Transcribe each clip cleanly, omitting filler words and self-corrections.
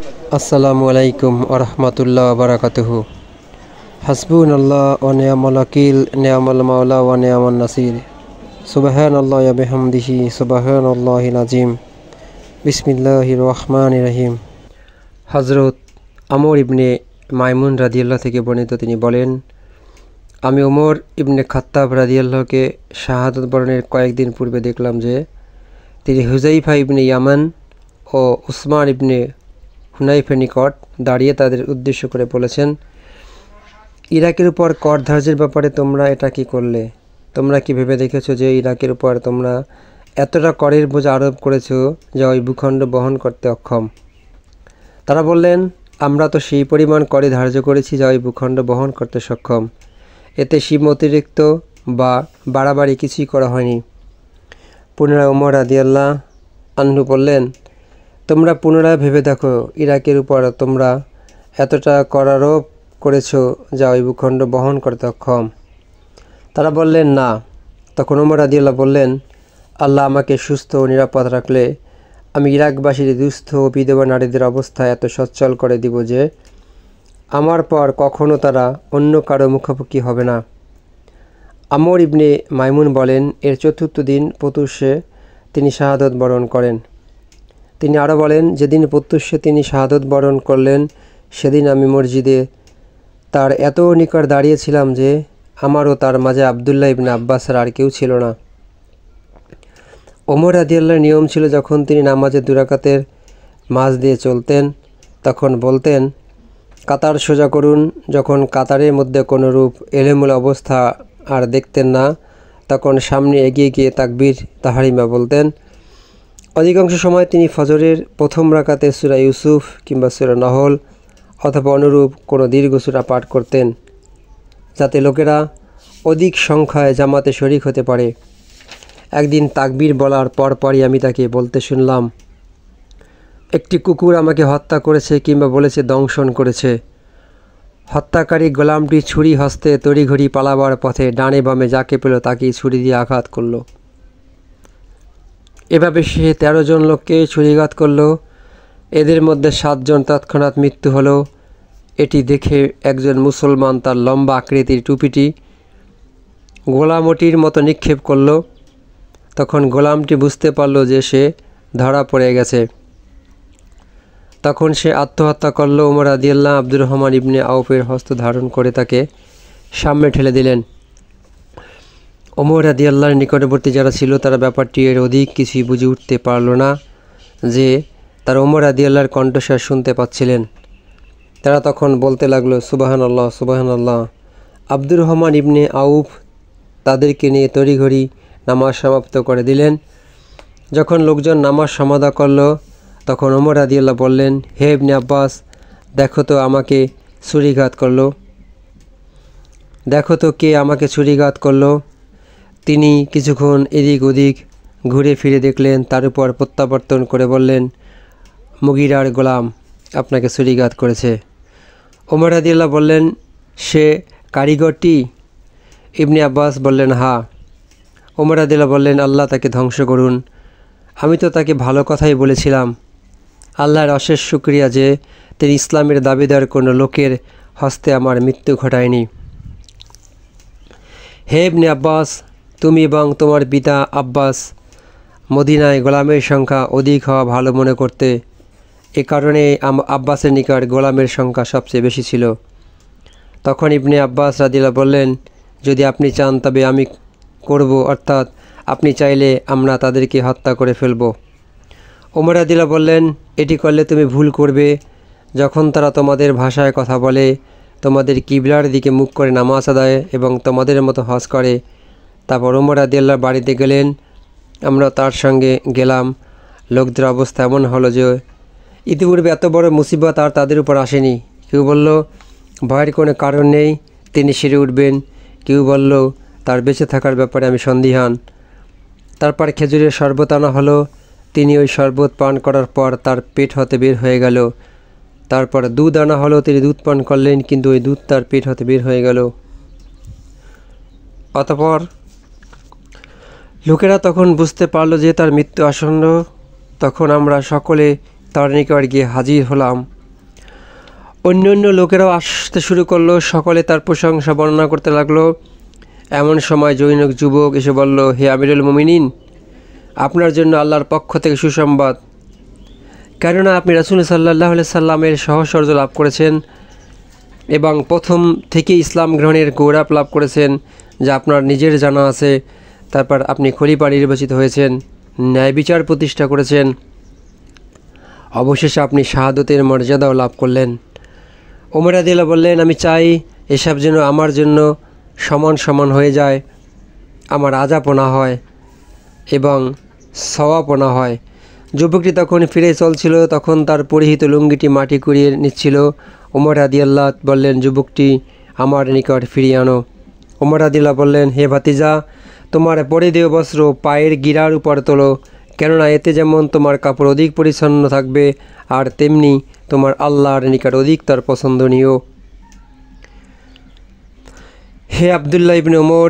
আসসালামু আলাইকুম ওরহমতুল্লাহ বারাকাতুহু। হাসবুনাল্লাহ ওয়া নি'মাল ওয়াকিল, নি'মাল মাওলা ওয়া নি'মান নাসির। সুবহানাল্লাহি ওয়া বিহামদিহি, সুবহানাল্লাহিল আযীম। বিসমিল্লাহির রহমানির রহিম। হযরত আমর ইবনে মাইমুন রাদিয়াল্লাহু থেকে বর্ণিত, তিনি বলেন, আমি ওমর ইবনে খাত্তাব রাদিয়াল্লাহুকে শাহাদাত বরণের কয়েকদিন পূর্বে দেখলাম যে তিনি হুযাইফা ইবনে ইয়ামান ও উসমান ইবনে হুনাইফের নিকট দাঁড়িয়ে তাদের উদ্দেশ্য করে বলেছেন, ইরাকের উপর কর ধার্যের ব্যাপারে তোমরা এটা কি করলে? তোমরা কি ভেবে দেখেছো যে ইরাকের উপর তোমরা এতটা করের বোঝা আরোপ করেছো যা ওই ভূখণ্ড বহন করতে অক্ষম? তারা বললেন, আমরা তো সেই পরিমাণ করে ধার্য করেছি যা ওই ভূখণ্ড বহন করতে সক্ষম। এতে সীমা অতিরিক্ত বা বাড়াবাড়ি কিছুই করা হয়নি। পুনরায় ওমর রাদিয়াল্লাহু আনহু বললেন, তোমরা পুনরায় ভেবে দেখো, ইরাকের উপর তোমরা এতটা কর আরোপ করেছো যা ওই ভূখণ্ড বহন করতে অক্ষম। তারা বললেন, না। তখন ওমর রাদিয়াল্লাহু বললেন, আল্লাহ আমাকে সুস্থ ও নিরাপদ রাখলে আমি ইরাকবাসীর দুস্থ ও বিধবা নারীদের অবস্থা এত সচ্ছল করে দিব যে আমার পর কখনো তারা অন্য কারো মুখোমুখি হবে না। আমর ইবনে মাইমুন বলেন, এর চতুর্থ দিন প্রত্যুষে তিনি শাহাদত বরণ করেন। তিনি আরও বলেন, যেদিন প্রত্যুষে তিনি শাহাদত বরণ করলেন সেদিন আমি মসজিদে তার এত নিকট দাঁড়িয়েছিলাম যে আমারও তার মাঝে আবদুল্লাহ ইবনে আব্বাসের আর কেউ ছিল না। ওমর রাদিয়াল্লাহর নিয়ম ছিল, যখন তিনি নামাজের দুরাকাতের মাঝ দিয়ে চলতেন তখন বলতেন, কাতার সোজা করুন। যখন কাতারের মধ্যে কোনো রূপ এলোমেলো অবস্থা আর দেখতেন না তখন সামনে এগিয়ে গিয়ে তাকবীর তাহরিমা বলতেন। অধিকাংশ সময় তিনি ফজরের প্রথম রাকাতে সূরা ইউসুফ কিংবা সূরা নহল অথবা অনুরূপ কোনো দীর্ঘ সূরা পাঠ করতেন, যাতে লোকেরা অধিক সংখ্যায় জামাতে শরিক হতে পারে। একদিন তাকবীর বলার পরপরই আমি তাকে বলতে শুনলাম, একটি কুকুর আমাকে হত্যা করেছে কিংবা বলেছে দংশন করেছে। হত্যাকারী গোলামটি ছুরি হস্তে তড়িঘড়ি পালাবার পথে ডানে বামে যাকে পেল তাকেই ছুরি দিয়ে আঘাত করল। এভাবে সে 13 জন লোককে ছুরিঘাত করল। এদের মধ্যে 7 জন তৎক্ষণাৎ মৃত্যু হলো। এটি দেখে একজন মুসলমান তার লম্বা আকৃতির টুপিটি গোলামটির মতো নিক্ষেপ করল। তখন গোলামটি বুঝতে পারল যে সে ধরা পড়ে গেছে। তখন সে আত্মহত্যা করল। ওমর রাদিয়াল্লাহু আব্দুর রহমান ইবনে আউফের হস্ত ধারণ করে তাকে সামনে ঠেলে দিলেন। ওমর রাদিয়াল্লাহর নিকটবর্তী যারা ছিল তারা ব্যাপারটি এর অধিক কিছুই বুঝে উঠতে পারল না যে তারা ওমর রাদিয়াল্লাহর কণ্ঠস্বর শুনতে পাচ্ছিলেন। তারা তখন বলতে লাগলো, সুবহানাল্লাহ, সুবহানাল্লাহ। আব্দুর রহমান ইবনে আউফ তাদেরকে নিয়ে তড়িঘড়ি নামাজ সমাপ্ত করে দিলেন। যখন লোকজন নামাজ সমাধা করল তখন ওমর রাদিয়াল্লাহু বললেন, হে ইবনে আব্বাস, দেখো তো আমাকে ছুরিঘাত করলো, দেখো তো কে আমাকে ছুরিঘাত করলো। তিনি কিছুক্ষণ এদিক ওদিক ঘুরে ফিরে দেখলেন, তার উপর প্রত্যাবর্তন করে বললেন, মুগিরার গোলাম আপনাকে ছুরিঘাত করেছে। ওমর রাদিয়াল্লাহু বললেন, সে কারিগরটি? ইবনে আব্বাস বললেন, হ্যাঁ। ওমর রাদিয়াল্লাহু বললেন, আল্লাহ তাকে ধ্বংস করুন। আমি তো তাকে ভালো কথাই বলেছিলাম। আল্লাহর অশেষ শুকরিয়া যে তিনি ইসলামের দাবিদার কোনো লোকের হস্তে আমার মৃত্যু ঘটায়নি। হে ইবনে আব্বাস, তুমি এবং তোমার পিতা আব্বাস মদিনায় গোলামের সংখ্যা অধিক হওয়া ভালো মনে করতে। এ কারণে আব্বাসের নিকট গোলামের সংখ্যা সবচেয়ে বেশি ছিল। তখন ইবনে আব্বাস রাদিয়াল্লাহু বললেন, যদি আপনি চান তবে আমি করব, অর্থাৎ আপনি চাইলে আমরা তাদেরকে হত্যা করে ফেলব। ওমর রাদিয়াল্লাহু বললেন, এটি করলে তুমি ভুল করবে। যখন তারা তোমাদের ভাষায় কথা বলে, তোমাদের কিবলার দিকে মুখ করে নামাজ আদায় এবং তোমাদের মতো হজ করে। তারপর ওমর রাদিয়াল্লাহু বাড়িতে গেলেন। আমরা তার সঙ্গে গেলাম। লোকদের অবস্থা এমন হলো যে ইতিপূর্বে এত বড় মুসিবত আর তাদের উপর আসেনি। কেউ বলল, ভয়ের কোনো কারণ নেই, তিনি সেরে উঠবেন। কেউ বলল, তার বেঁচে থাকার ব্যাপারে আমি সন্দিহান। তারপর খেজুরের শরবত আনা হলো। তিনি ওই শরবত পান করার পর তার পেট হতে বের হয়ে গেল। তারপর দুধ আনা হলো। তিনি দুধ পান করলেন, কিন্তু ওই দুধ তার পেট হতে বের হয়ে গেল। অতঃপর লোকেরা তখন বুঝতে পারল যে তার মৃত্যু আসন্ন। তখন আমরা সকলে তার নিকট গিয়ে হাজির হলাম। অন্য লোকেরাও আসতে শুরু করলো, সকলে তার প্রশংসা বর্ণনা করতে লাগলো। এমন সময় জৈনক যুবক এসে বলল, হে আমিরুল মুমিনিন, আপনার জন্য আল্লাহর পক্ষ থেকে সুসংবাদ, কেননা আপনি রাসূল সাল্লাল্লাহু আলাইহি সাল্লামের সহচর্য লাভ করেছেন এবং প্রথম থেকে ইসলাম গ্রহণের গৌরব লাভ করেছেন, যা আপনার নিজের জানা আছে। তারপর আপনি খলিফা নির্বাচিত হয়েছেন, ন্যায় বিচার প্রতিষ্ঠা করেছেন, অবশেষে আপনি শাহাদতের মর্যাদাও লাভ করলেন। ওমর রাদিয়াল্লাহু বললেন, আমি চাই এসব যেন আমার জন্য সমান সমান হয়ে যায়, আমার আযাপনা হয় এবং সওয়াবনা হয়। যুবকটি তখন ফিরে চলছিল, তখন তার পরিহিত লুঙ্গিটি মাটি কুড়িয়ে নিচ্ছিল। ওমর রাদিয়াল্লাহু বললেন, যুবকটি আমার নিকট ফিরিয়ে আনো। ওমর রাদিয়াল্লাহু বললেন, হে ভাতিজা, তোমার পরিধেয় বস্ত্র পায়ের গিরার উপর তোলো, কেননা এতে যেমন তোমার কাপড় অধিক পরিচ্ছন্ন থাকবে আর তেমনি তোমার আল্লাহর নিকট অধিকতর পছন্দনীয়। হে আবদুল্লাহ ইবনে ওমর,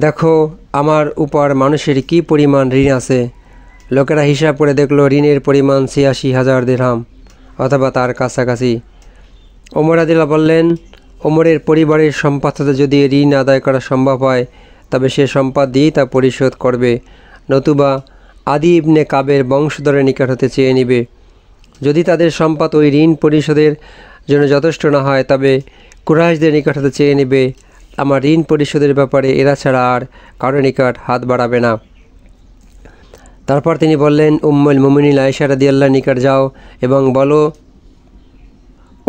দেখো আমার উপর মানুষের কি পরিমাণ ঋণ আছে। লোকেরা হিসাব করে দেখল ঋণের পরিমাণ ৮৬,০০০ দিরহাম অথবা তার কাছাকাছি। ওমর রাদিয়াল্লাহু বললেন, ওমরের পরিবারের সম্পদ হতে যদি ঋণ আদায় করা সম্ভব হয় তবে সে সম্পদ দিয়েই তা পরিশোধ করবে, নতুবা আদি ইবনে কাবের বংশধরের নিকট হতে চেয়ে নেবে। যদি তাদের সম্পদ ওই ঋণ পরিশোধের জন্য যথেষ্ট না হয় তবে কুরাইশদের নিকট হতে চেয়ে নেবে। আমার ঋণ পরিশোধের ব্যাপারে এরা ছাড়া আর কারো নিকট হাত বাড়াবে না। তারপর তিনি বললেন, উম্মুল মুমিনিন আয়েশা রাদিয়াল্লাহু নিকট যাও এবং বলো,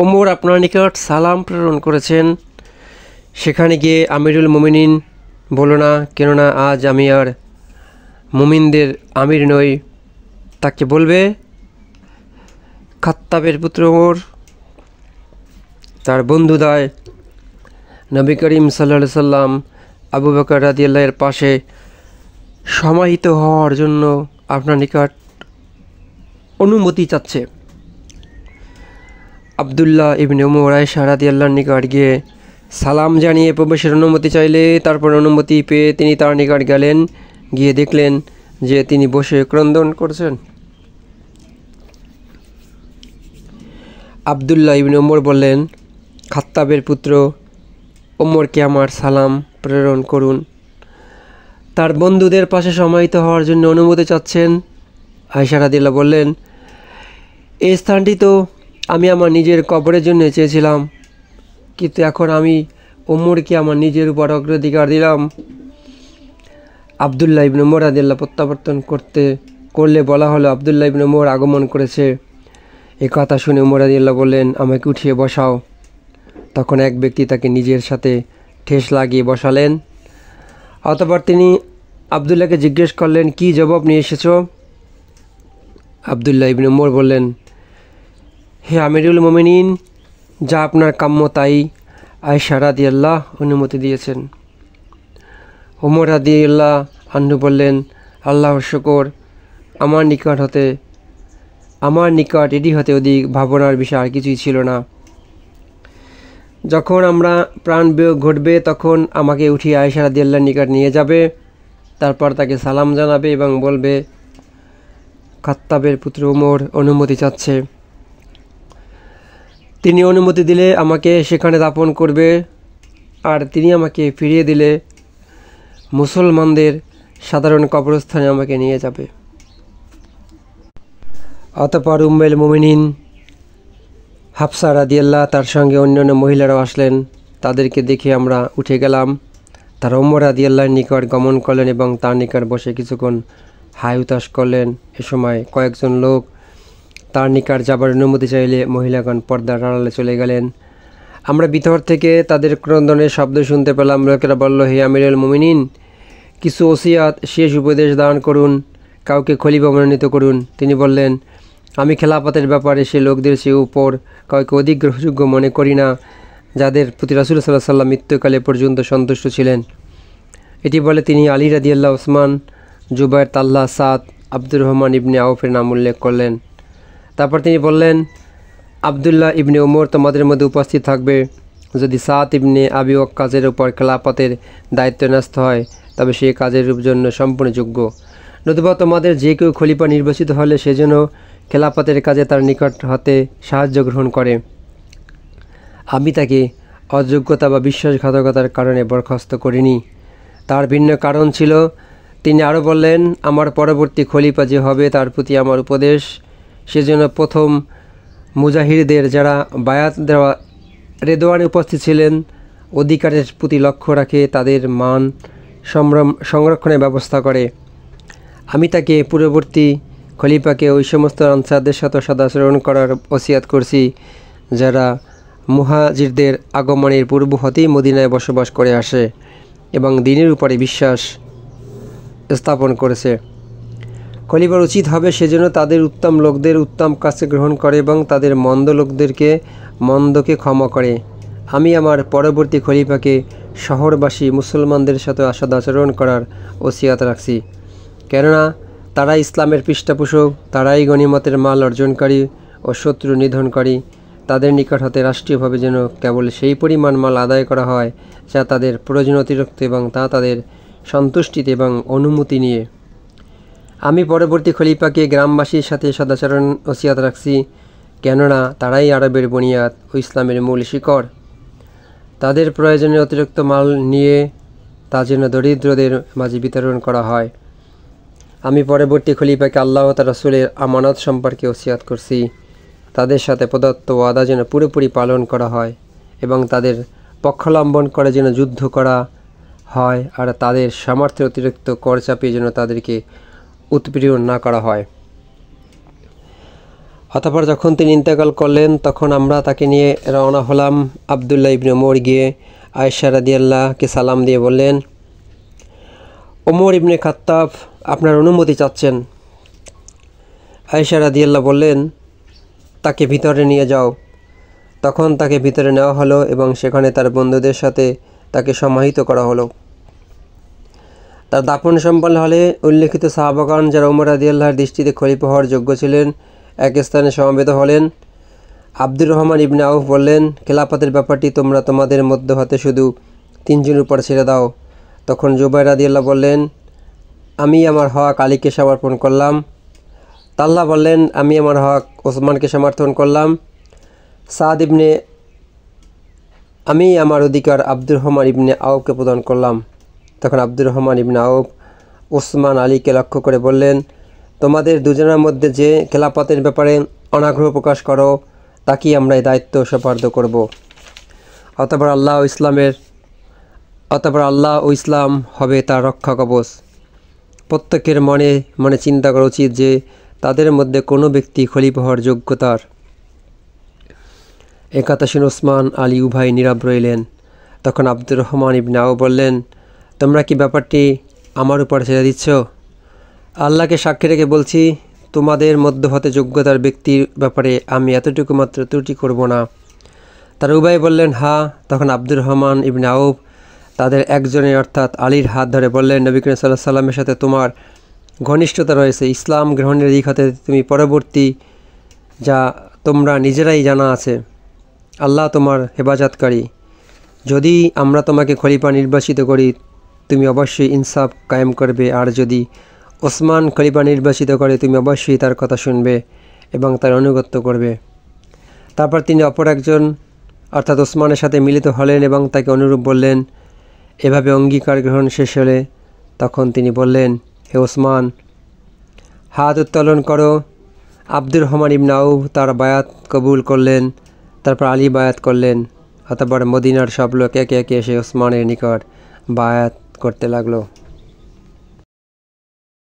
ওমর আপনার নিকট সালাম প্রেরণ করেছেন। সেখানে গিয়ে আমিরুল মুমিনিন বলো না, কেননা আজ আমি আর মুমিনদের আমির নই। তাকে বলবে, খাত্তাবের পুত্র ওমর তার বন্ধুদ্বয় নবী করিম সাল্লাল্লাহু আলাইহি সাল্লাম আবু বকর রাদিয়াল্লাহু এর পাশে সমাহিত হওয়ার জন্য আপনার নিকট অনুমতি চাচ্ছে। আবদুল্লাহ ইবনে ওমর আয়েশা রাদিয়াল্লাহু নিকট গিয়ে সালাম জানিয়ে প্রবেশের অনুমতি চাইলে, তারপর অনুমতি পেয়ে তিনি তার নিকট গেলেন। গিয়ে দেখলেন যে তিনি বসে ক্রন্দন করছেন। আবদুল্লাহ ইবনে ওমর বললেন, খাত্তাবের পুত্র ওমরকে আমার সালাম প্রেরণ করুন। তার বন্ধুদের পাশে সমাহিত হওয়ার জন্য অনুমতি চাচ্ছেন। আয়েশা রাদিয়াল্লাহু বললেন, এই স্থানটি তো আমি আমার নিজের কবরের জন্য চেয়েছিলাম, কিন্তু এখন আমি ওমরকে আমার নিজের উপর অগ্রাধিকার দিলাম। আবদুল্লাহ ইবনে ওমর রাদিয়াল্লাহু প্রত্যাবর্তন করলে বলা হলো, আবদুল্লাহ ইবনে ওমর আগমন করেছে। এ কথা শুনে ওমর রাদিয়াল্লাহু বললেন, আমাকে উঠিয়ে বসাও। তখন এক ব্যক্তি তাকে নিজের সাথে ঠেস লাগিয়ে বসালেন। অতঃপর তিনি আবদুল্লাহকে জিজ্ঞেস করলেন, কি জবাব নিয়ে এসেছ? আবদুল্লাহ ইবনে ওমর বললেন, হে আমিরুল মুমিনিন, যা আপনার কাম্য তাই আয়েশা রাদিয়াল্লাহু অনুমতি দিয়েছেন। ওমর রাদিয়াল্লাহু আনহু বললেন, আল্লাহর শুকর, আমার নিকট এটি হতে অধিক ভাবনার বিষয় আর কিছুই ছিল না। যখন আমরা প্রাণ বিয়োগ ঘটবে তখন আমাকে উঠিয়ে আয়েশা রাদিয়াল্লাহু নিকট নিয়ে যাবে, তারপর তাকে সালাম জানাবে এবং বলবে, খাত্তাবের পুত্র ওমর অনুমতি চাচ্ছে। তিনি অনুমতি দিলে আমাকে সেখানে দাফন করবে, আর তিনি আমাকে ফিরিয়ে দিলে মুসলমানদের সাধারণ কবরস্থানে আমাকে নিয়ে যাবে। অতঃপর উম্মুল মুমিনিন হাফসা রাদিয়াল্লাহু তার সঙ্গে অন্যান্য মহিলারাও আসলেন। তাদেরকে দেখে আমরা উঠে গেলাম। তারা ওমর রাদিয়াল্লাহু নিকট গমন করলেন এবং তার নিকট বসে কিছুক্ষণ হাই উতাস করলেন। এ সময় কয়েকজন লোক তার নিকট যাবার অনুমতি চাইলে মহিলাগণ পর্দার আড়ালে চলে গেলেন। আমরা ভিতর থেকে তাদের ক্রন্দনের শব্দ শুনতে পেলাম। লোকেরা বলল, হে আমিরুল মুমিনিন, কিছু ওসিয়াত শেষ উপদেশ দান করুন, কাউকে খলিফা মনোনীত করুন। তিনি বললেন, আমি খেলাফতের ব্যাপারে সে লোকদের চেয়ে উপর কাউকে অধিক গ্রহণযোগ্য মনে করি না, যাদের প্রতি রাসূল সাল্লাল্লাহু আলাইহি ওয়াসাল্লাম মৃত্যুকালে পর্যন্ত সন্তুষ্ট ছিলেন। এটি বলে তিনি আলী রাদিয়াল্লাহু, ওসমান, জুবায়ের, তালহা, সাদ, আব্দুর রহমান ইবনে আউফের নাম উল্লেখ করলেন। তারপর তিনি বললেন, আবদুল্লাহ ইবনে ওমর তোমাদের মধ্যে উপস্থিত থাকবে। যদি সাদ ইবনে আবি ওয়াক্কাসের উপর খেলাফতের দায়িত্ব ন্যস্ত হয় তবে সে কাজের জন্য সম্পূর্ণ যোগ্য, নতুবা তোমাদের যে কেউ খলিফা নির্বাচিত হলে সে যেন খেলাফতের কাজে তার নিকট হতে সাহায্য গ্রহণ করে। আমি তাকে অযোগ্যতা বা বিশ্বাসঘাতকতার কারণে বরখাস্ত করিনি। তার ভিন্ন কারণ ছিল। তিনি আরও বললেন, আমার পরবর্তী খলিফা যে হবে তার প্রতি আমার উপদেশ, সেজন্য প্রথম মুজাহিরদের যারা বায়াত দেওয়া রেদওয়ানে উপস্থিত ছিলেন অধিকারের প্রতি লক্ষ্য রাখে তাদের মান সংরক্ষণের ব্যবস্থা করে। আমি তাকে পূর্ববর্তী খলিফাকে ওই সমস্ত আনসারদের সাথে সদাচরণ করার ওসিয়াত করছি যারা মুহাজিরদের আগমনের পূর্ব হতেই মদিনায় বসবাস করে আসে এবং দ্বীনের উপরে বিশ্বাস স্থাপন করেছে। খলিফার উচিত হবে সেজন্য তাদের উত্তম লোকদের উত্তম কাজে গ্রহণ করে এবং তাদের মন্দ লোকদেরকে মন্দকে ক্ষমা করে। আমি আমার পরবর্তী খলিফাকে শহরবাসী মুসলমানদের সাথে সদাচরণ করার ওসিয়াত রাখছি, কেননা তারা ইসলামের পৃষ্ঠপোষক, তারাই গনিমতের মাল অর্জনকারী ও শত্রু নিধনকারী। তাদের নিকট হতে রাষ্ট্রীয়ভাবে যেন কেবল সেই পরিমাণ মাল আদায় করা হয় যা তাদের প্রয়োজন অতিরিক্ত এবং তা তাদের সন্তুষ্টিতে এবং অনুমতি নিয়ে। আমি পরবর্তী খলিফাকে গ্রামবাসীর সাথে সদাচরণ ওসিয়াত রাখছি, কেননা তারাই আরবের বুনিয়াদ ও ইসলামের মূল শিকড়। তাদের প্রয়োজনে অতিরিক্ত মাল নিয়ে তা যেন দরিদ্রদের মাঝে বিতরণ করা হয়। আমি পরবর্তী খলিফাকে আল্লাহ ও তার রাসূলের আমানত সম্পর্কে ওসিয়াত করছি, তাদের সাথে প্রদত্ত ওয়াদা যেন পুরোপুরি পালন করা হয় এবং তাদের পক্ষাবলম্বন করে যেন যুদ্ধ করা হয় আর তাদের সামর্থ্যের অতিরিক্ত কর চাপিয়ে যেন তাদেরকে উৎপীড়ন না করা হয়। অতঃপর যখন তিনি ইন্তেকাল করলেন তখন আমরা তাকে নিয়ে রওনা হলাম। আবদুল্লাহ ইবনে ওমর গিয়ে আয়েশা রাদিয়াল্লাহকে সালাম দিয়ে বললেন, ওমর ইবনে খাত্তাব আপনার অনুমতি চাচ্ছেন। আয়েশা রাদিয়াল্লাহ বললেন, তাকে ভিতরে নিয়ে যাও। তখন তাকে ভিতরে নেওয়া হলো এবং সেখানে তার বন্ধুদের সাথে তাকে সমাহিত করা হলো। তার দাফন সম্পন্ন হলে উল্লেখিত সাহাবাগণ যারা ওমর রাদিয়াল্লাহর দৃষ্টিতে খলিফা হওয়ার যোগ্য ছিলেন এক স্থানে সমবেত হলেন। আব্দুর রহমান ইবনে আউফ বললেন, খেলাফতের ব্যাপারটি তোমরা তোমাদের মধ্য হতে শুধু তিনজনের উপর ছেড়ে দাও। তখন জুবাইর রাদিয়াল্লাহ বললেন, আমি আমার হক আলীকে সমর্পণ করলাম। তাল্লাহ বললেন, আমি আমার হক ওসমানকে সমর্থন করলাম। সাদ ইবনে আমি আমার অধিকার আব্দুর রহমান ইবনে আউফকে প্রদান করলাম। তখন আব্দুর রহমান ইবনে আউফ ওসমান আলীকে লক্ষ্য করে বললেন, তোমাদের দুজনের মধ্যে যে খেলাফতের ব্যাপারে অনাগ্রহ প্রকাশ করো তাকেই আমরা এই দায়িত্ব সুপার্দ করব। অতঃপর আল্লাহ ও ইসলাম হবে তার রক্ষা কবচ। প্রত্যেকের মনে মনে চিন্তা করা উচিত যে তাদের মধ্যে কোনো ব্যক্তি খলিফা হওয়ার যোগ্যতার। এ কথা শুনে ওসমান আলী উভয় নীরব রইলেন। তখন আব্দুর রহমান ইবনে আউফ বললেন, তোমরা কি ব্যাপারটি আমার উপর ছেড়ে দিচ্ছ? আল্লাহকে সাক্ষী রেখে বলছি, তোমাদের মধ্য হতে যোগ্যতার ব্যক্তির ব্যাপারে আমি এতটুকু মাত্র ত্রুটি করব না। তারা উভয় বললেন, হ্যাঁ। তখন আব্দুর রহমান ইবনে আউফ তাদের একজনের অর্থাৎ আলীর হাত ধরে বললেন, নবী করিম সাল্লাল্লাহু আলাইহি সাল্লামের সাথে তোমার ঘনিষ্ঠতা রয়েছে। ইসলাম গ্রহণের দিক হতে তুমি পরবর্তী, যা তোমরা নিজেরাই জানা আছে। আল্লাহ তোমার হেফাজতকারী। যদি আমরা তোমাকে খলিফা নির্বাচিত করি তুমি অবশ্যই ইনসাফ কায়েম করবে, আর যদি ওসমান খলিফা নির্বাচিত করে তুমি অবশ্যই তার কথা শুনবে এবং তার আনুগত্য করবে। তারপর তিনি অপর একজন অর্থাৎ ওসমানের সাথে মিলিত হলেন এবং তাকে অনুরূপ বললেন। এভাবে অঙ্গীকার গ্রহণ শেষ হলে তখন তিনি বললেন, হে ওসমান, হাত উত্তোলন করো। আব্দুর রহমান ইবনে আউফ তার বায়াত কবুল করলেন। তারপর আলী বায়াত করলেন। অতঃপর মদিনার সব লোক একে একে এসে ওসমানের নিকট বায়াত করতে লাগলো।